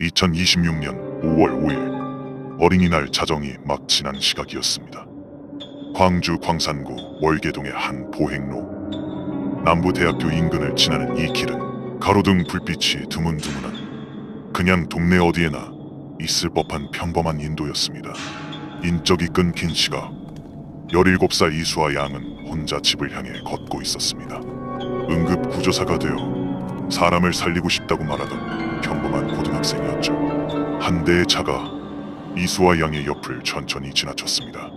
2026년 5월 5일 어린이날 자정이 막 지난 시각이었습니다. 광주 광산구 월계동의 한 보행로. 남부대학교 인근을 지나는 이 길은 가로등 불빛이 드문드문한 그냥 동네 어디에나 있을 법한 평범한 인도였습니다. 인적이 끊긴 시각, 17살 이수아 양은 혼자 집을 향해 걷고 있었습니다. 응급구조사가 되어 사람을 살리고 싶다고 말하던 평범한 고등학생이었죠. 한 대의 차가 이수아 양의 옆을 천천히 지나쳤습니다.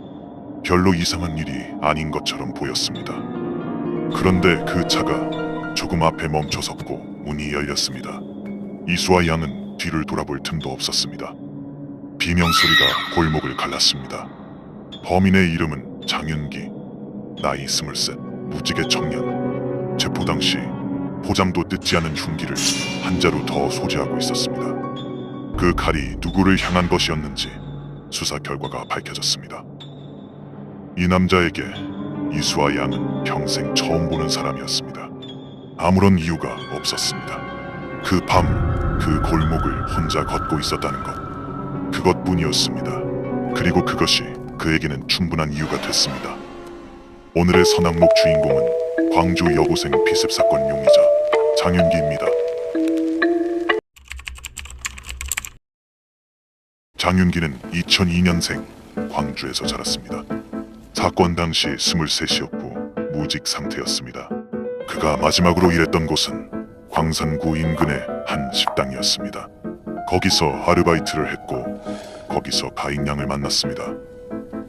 별로 이상한 일이 아닌 것처럼 보였습니다. 그런데 그 차가 조금 앞에 멈춰섰고 문이 열렸습니다. 이수아 양은 뒤를 돌아볼 틈도 없었습니다. 비명소리가 골목을 갈랐습니다. 범인의 이름은 장윤기, 나이 23, 무직의 청년. 체포 당시 포장도 뜯지 않은 흉기를 한 자루 더 소지하고 있었습니다. 그 칼이 누구를 향한 것이었는지 수사 결과가 밝혀졌습니다. 이 남자에게 이수아 양은 평생 처음 보는 사람이었습니다. 아무런 이유가 없었습니다. 그 밤, 그 골목을 혼자 걷고 있었다는 것, 그것뿐이었습니다. 그리고 그것이 그에게는 충분한 이유가 됐습니다. 오늘의 선악록 주인공은 광주 여고생 피습 사건 용의자 장윤기입니다. 장윤기는 2002년생 광주에서 자랐습니다. 사건 당시 23이었고 무직 상태였습니다. 그가 마지막으로 일했던 곳은 광산구 인근의 한 식당이었습니다. 거기서 아르바이트를 했고 거기서 가인양을 만났습니다.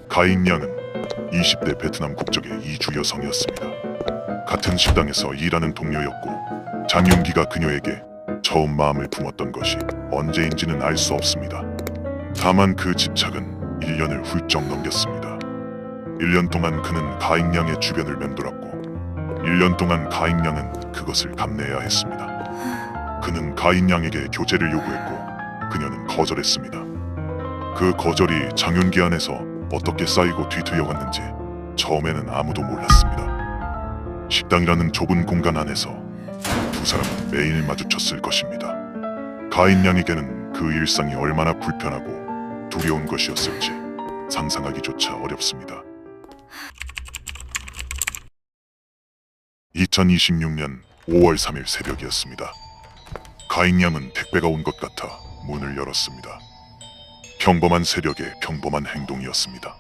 가인양은 20대 베트남 국적의 이주 여성이었습니다. 같은 식당에서 일하는 동료였고 장윤기가 그녀에게 처음 마음을 품었던 것이 언제인지는 알 수 없습니다. 다만 그 집착은 1년을 훌쩍 넘겼습니다. 1년 동안 그는 가인양의 주변을 맴돌았고 1년 동안 가인양은 그것을 감내해야 했습니다. 그는 가인양에게 교제를 요구했고 그녀는 거절했습니다. 그 거절이 장윤기 안에서 어떻게 쌓이고 뒤틀려갔는지 처음에는 아무도 몰랐습니다. 식당이라는 좁은 공간 안에서 두 사람은 매일 마주쳤을 것입니다. 가인양에게는 그 일상이 얼마나 불편하고 두려운 것이었을지 상상하기조차 어렵습니다. 2026년 5월 3일 새벽이었습니다. 가인양은 택배가 온 것 같아 문을 열었습니다. 평범한 새벽에 평범한 행동이었습니다.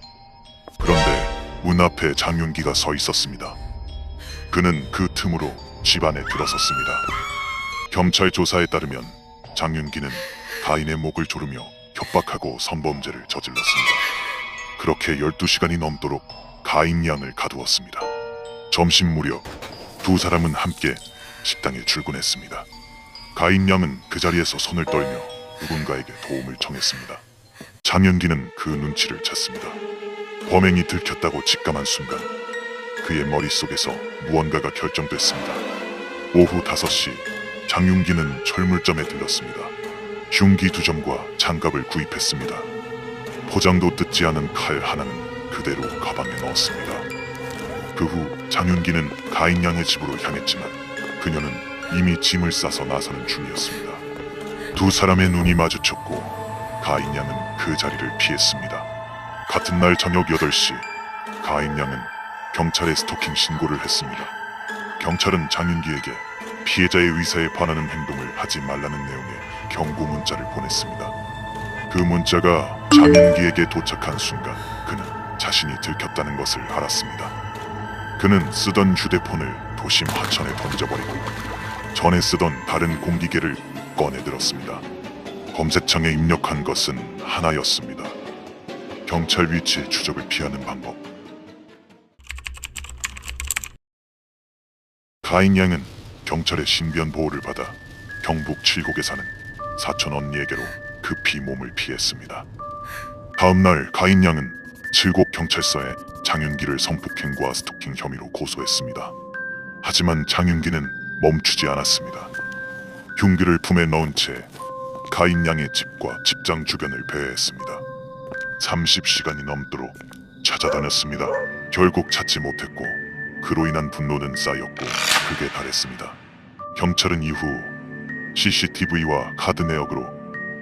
그런데 문 앞에 장윤기가 서 있었습니다. 그는 그 틈으로 집 안에 들어섰습니다. 경찰 조사에 따르면 장윤기는 가인의 목을 조르며 협박하고 성범죄를 저질렀습니다. 그렇게 12시간이 넘도록 가인양을 가두었습니다. 점심 무렵 두 사람은 함께 식당에 출근했습니다. 가인양은 그 자리에서 손을 떨며 누군가에게 도움을 청했습니다. 장윤기는 그 눈치를 챘습니다. 범행이 들켰다고 직감한 순간 그의 머릿속에서 무언가가 결정됐습니다. 오후 5시 장윤기는 철물점에 들렀습니다. 흉기 2점과 장갑을 구입했습니다. 포장도 뜯지 않은 칼 하나는 그대로 가방에 넣었습니다. 그 후 장윤기는 가인양의 집으로 향했지만 그녀는 이미 짐을 싸서 나서는 중이었습니다. 두 사람의 눈이 마주쳤고 가인양은 그 자리를 피했습니다. 같은 날 저녁 8시 가인양은 경찰에 스토킹 신고를 했습니다. 경찰은 장윤기에게 피해자의 의사에 반하는 행동을 하지 말라는 내용의 경고 문자를 보냈습니다. 그 문자가 장윤기에게 도착한 순간 그는 자신이 들켰다는 것을 알았습니다. 그는 쓰던 휴대폰을 도심 하천에 던져버리고 전에 쓰던 다른 공기계를 꺼내들었습니다. 검색창에 입력한 것은 하나였습니다. 경찰 위치 추적을 피하는 방법. 가인양은 경찰의 신변 보호를 받아 경북 칠곡에 사는 사촌 언니에게로 급히 몸을 피했습니다. 다음날 가인양은 칠곡 경찰서에 장윤기를 성폭행과 스토킹 혐의로 고소했습니다. 하지만 장윤기는 멈추지 않았습니다. 흉기를 품에 넣은 채 가인양의 집과 직장 주변을 배회했습니다. 30시간이 넘도록 찾아다녔습니다. 결국 찾지 못했고 그로 인한 분노는 쌓였고 극에 달했습니다. 경찰은 이후 CCTV와 카드 내역으로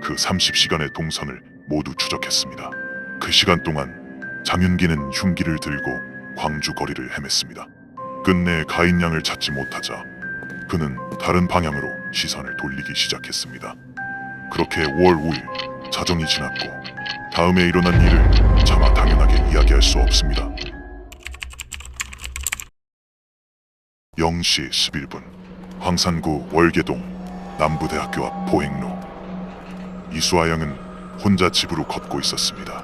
그 30시간의 동선을 모두 추적했습니다. 그 시간 동안 장윤기는 흉기를 들고 광주 거리를 헤맸습니다. 끝내 가인 양을 찾지 못하자 그는 다른 방향으로 시선을 돌리기 시작했습니다. 그렇게 5월 5일 자정이 지났고 다음에 일어난 일을 차마 당연하게 이야기할 수 없습니다. 0시 11분 광산구 월계동 남부대학교 앞 보행로. 이수아 양은 혼자 집으로 걷고 있었습니다.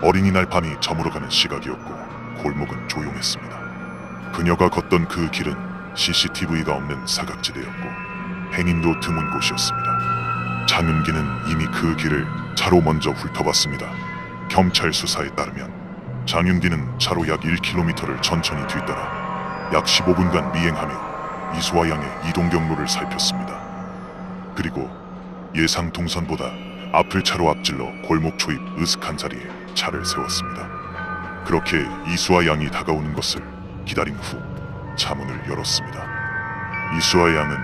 어린이날 밤이 저물어가는 시각이었고 골목은 조용했습니다. 그녀가 걷던 그 길은 CCTV가 없는 사각지대였고 행인도 드문 곳이었습니다. 장윤기는 이미 그 길을 차로 먼저 훑어봤습니다. 경찰 수사에 따르면 장윤기는 차로 약 1km를 천천히 뒤따라 약 15분간 미행하며 이수아 양의 이동 경로를 살폈습니다. 그리고 예상 동선보다 앞을 차로 앞질러 골목 초입 으슥한 자리에 차를 세웠습니다. 그렇게 이수아 양이 다가오는 것을 기다린 후 차문을 열었습니다. 이수아 양은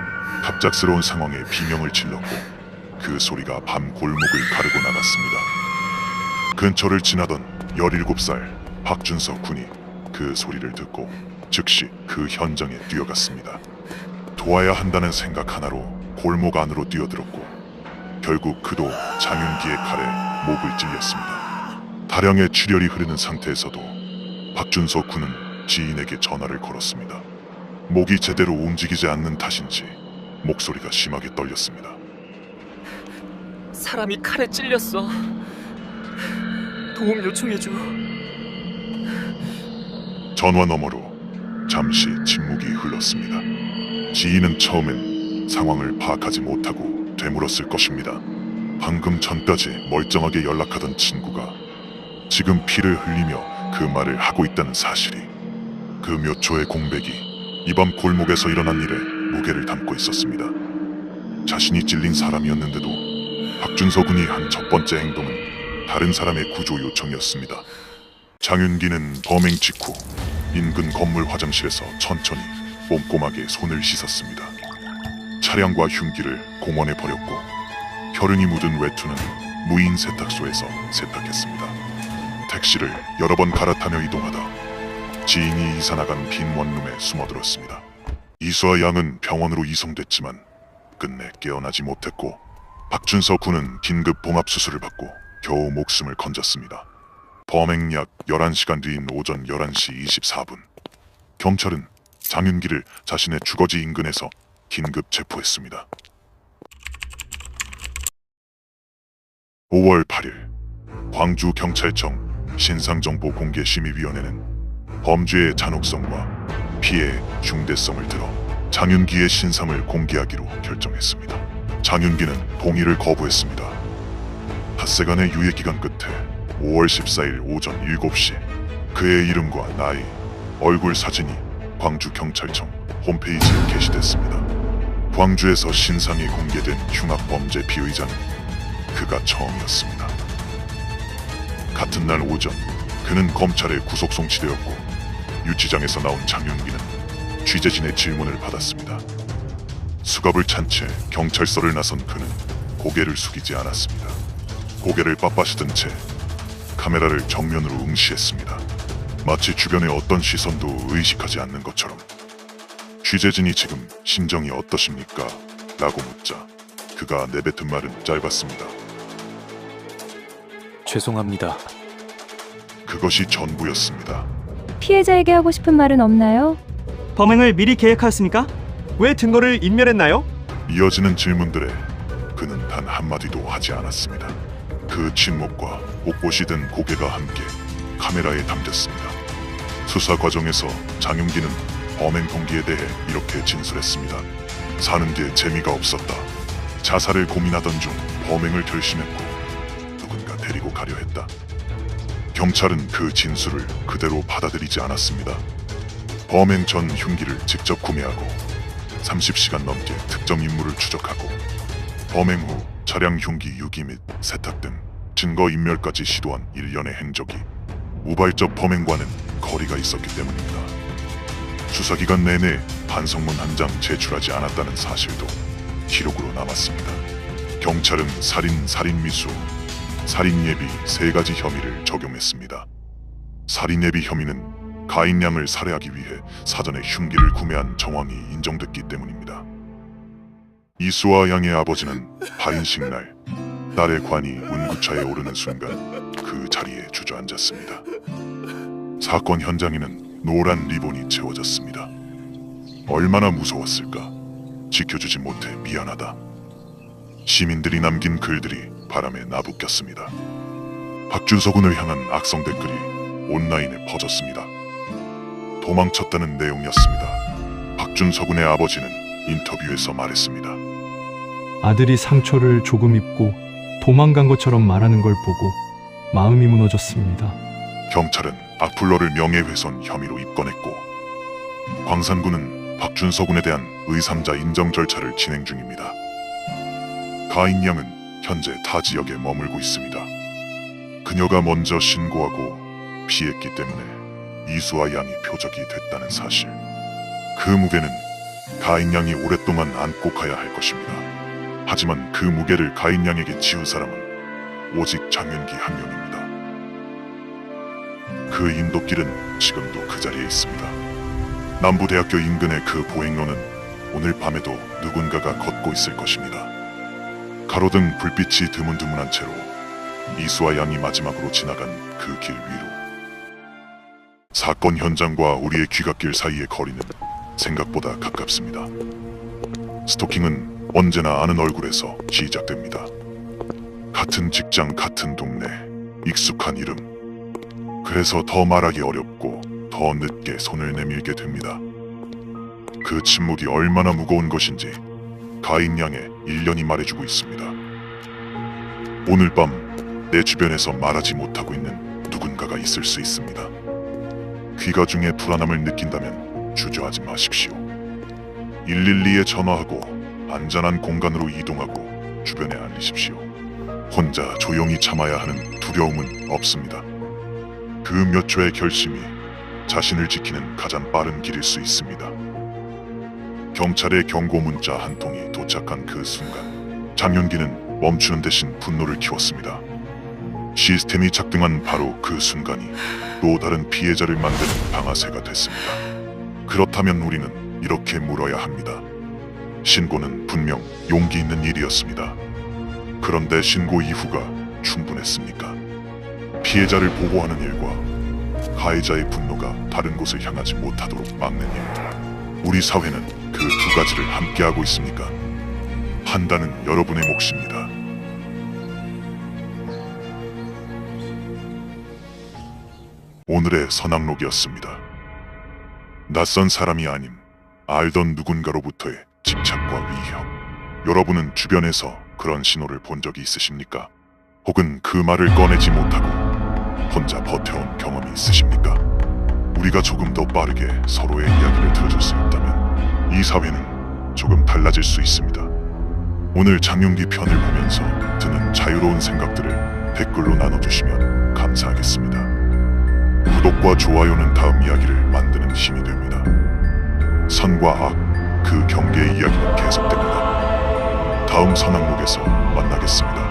갑작스러운 상황에 비명을 질렀고 그 소리가 밤 골목을 가르고 나갔습니다. 근처를 지나던 17살 박준서 군이 그 소리를 듣고 즉시 그 현장에 뛰어갔습니다. 도와야 한다는 생각 하나로 골목 안으로 뛰어들었고 결국 그도 장윤기의 칼에 목을 찔렸습니다. 다량의 출혈이 흐르는 상태에서도 박준서 군은 지인에게 전화를 걸었습니다. 목이 제대로 움직이지 않는 탓인지 목소리가 심하게 떨렸습니다. 사람이 칼에 찔렸어. 도움 요청해줘. 전화 너머로 잠시 침묵이 흘렀습니다. 지인은 처음엔 상황을 파악하지 못하고 되물었을 것입니다. 방금 전까지 멀쩡하게 연락하던 친구가 지금 피를 흘리며 그 말을 하고 있다는 사실이, 그 몇 초의 공백이 이 밤 골목에서 일어난 일에 무게를 담고 있었습니다. 자신이 찔린 사람이었는데도 박준서 군이 한 첫 번째 행동은 다른 사람의 구조 요청이었습니다. 장윤기는 범행 직후 인근 건물 화장실에서 천천히 꼼꼼하게 손을 씻었습니다. 차량과 흉기를 공원에 버렸고 혈흔이 묻은 외투는 무인 세탁소에서 세탁했습니다. 택시를 여러 번 갈아타며 이동하다 지인이 이사 나간 빈 원룸에 숨어들었습니다. 이수아 양은 병원으로 이송됐지만 끝내 깨어나지 못했고 박준서 군은 긴급 봉합수술을 받고 겨우 목숨을 건졌습니다. 범행 약 11시간 뒤인 오전 11시 24분 경찰은 장윤기를 자신의 주거지 인근에서 긴급 체포했습니다. 5월 8일 광주경찰청 신상정보공개심의위원회는 범죄의 잔혹성과 피해의 중대성을 들어 장윤기의 신상을 공개하기로 결정했습니다. 장윤기는 동의를 거부했습니다. 닷새간의 유예기간 끝에 5월 14일 오전 7시 그의 이름과 나이, 얼굴 사진이 광주경찰청 홈페이지에 게시됐습니다. 광주에서 신상이 공개된 흉악범죄 피의자는 그가 처음이었습니다. 같은 날 오전 그는 검찰에 구속 송치되었고 유치장에서 나온 장윤기는 취재진의 질문을 받았습니다. 수갑을 찬 채 경찰서를 나선 그는 고개를 숙이지 않았습니다. 고개를 빳빳이든 채 카메라를 정면으로 응시했습니다. 마치 주변의 어떤 시선도 의식하지 않는 것처럼. 취재진이 지금 심정이 어떠십니까? 라고 묻자 그가 내뱉은 말은 짧았습니다. 죄송합니다. 그것이 전부였습니다. 피해자에게 하고 싶은 말은 없나요? 범행을 미리 계획하였습니까? 왜 증거를 인멸했나요? 이어지는 질문들에 그는 단 한마디도 하지 않았습니다. 그 침묵과 꼿꼿이 든 고개가 함께 카메라에 담겼습니다. 수사 과정에서 장윤기는 범행 동기에 대해 이렇게 진술했습니다. 사는 게 재미가 없었다. 자살을 고민하던 중 범행을 결심했고 누군가 데리고 가려 했다. 경찰은 그 진술을 그대로 받아들이지 않았습니다. 범행 전 흉기를 직접 구매하고 30시간 넘게 특정 인물을 추적하고 범행 후 차량 흉기 유기 및 세탁 등 증거 인멸까지 시도한 일련의 행적이 우발적 범행과는 거리가 있었기 때문입니다. 수사기간 내내 반성문 한 장 제출하지 않았다는 사실도 기록으로 남았습니다. 경찰은 살인 미수, 살인 예비 세 가지 혐의를 적용했습니다. 살인 예비 혐의는 가인 양을 살해하기 위해 사전에 흉기를 구매한 정황이 인정됐기 때문입니다. 이수아 양의 아버지는 발인식 날 딸의 관이 운구차에 오르는 순간 그 자리에 주저앉았습니다. 사건 현장에는 노란 리본이 채워졌습니다. 얼마나 무서웠을까? 지켜주지 못해 미안하다. 시민들이 남긴 글들이 바람에 나부꼈습니다. 박준서 군을 향한 악성 댓글이 온라인에 퍼졌습니다. 도망쳤다는 내용이었습니다. 박준서 군의 아버지는 인터뷰에서 말했습니다. 아들이 상처를 조금 입고 도망간 것처럼 말하는 걸 보고 마음이 무너졌습니다. 경찰은 악플러를 명예훼손 혐의로 입건했고 광산군은 박준서 군에 대한 의3자 인정 절차를 진행 중입니다. 가인 양은 현재 타 지역에 머물고 있습니다. 그녀가 먼저 신고하고 피했기 때문에 이수아 양이 표적이 됐다는 사실. 그 무게는 가인 양이 오랫동안 안고 가야 할 것입니다. 하지만 그 무게를 가인 양에게 지울 사람은 오직 장윤기 한 명입니다. 그 인도길은 지금도 그 자리에 있습니다. 남부대학교 인근의 그 보행로는 오늘 밤에도 누군가가 걷고 있을 것입니다. 가로등 불빛이 드문드문한 채로 이수아 양이 마지막으로 지나간 그 길 위로. 사건 현장과 우리의 귀갓길 사이의 거리는 생각보다 가깝습니다. 스토킹은 언제나 아는 얼굴에서 시작됩니다. 같은 직장, 같은 동네, 익숙한 이름. 그래서 더 말하기 어렵고 더 늦게 손을 내밀게 됩니다. 그 침묵이 얼마나 무거운 것인지 가인 양의 1년이 말해주고 있습니다. 오늘 밤 내 주변에서 말하지 못하고 있는 누군가가 있을 수 있습니다. 귀가 중에 불안함을 느낀다면 주저하지 마십시오. 112에 전화하고 안전한 공간으로 이동하고 주변에 알리십시오. 혼자 조용히 참아야 하는 두려움은 없습니다. 그 몇 초의 결심이 자신을 지키는 가장 빠른 길일 수 있습니다. 경찰의 경고 문자 한 통이 도착한 그 순간 장윤기는 멈추는 대신 분노를 키웠습니다. 시스템이 작동한 바로 그 순간이 또 다른 피해자를 만드는 방아쇠가 됐습니다. 그렇다면 우리는 이렇게 물어야 합니다. 신고는 분명 용기 있는 일이었습니다. 그런데 신고 이후가 충분했습니까? 피해자를 보호하는 일과 가해자의 분노가 다른 곳을 향하지 못하도록 막는 일. 우리 사회는 그 두 가지를 함께하고 있습니까? 판단은 여러분의 몫입니다. 오늘의 선악록이었습니다. 낯선 사람이 아님 알던 누군가로부터의 집착과 위협. 여러분은 주변에서 그런 신호를 본 적이 있으십니까? 혹은 그 말을 꺼내지 못하고 혼자 버텨온 경험이 있으십니까? 우리가 조금 더 빠르게 서로의 이야기를 들어줄 수 있다면 이 사회는 조금 달라질 수 있습니다. 오늘 장윤기 편을 보면서 드는 자유로운 생각들을 댓글로 나눠주시면 감사하겠습니다. 구독과 좋아요는 다음 이야기를 만드는 힘이 됩니다. 선과 악, 그 경계의 이야기는 계속됩니다. 다음 선악록에서 만나겠습니다.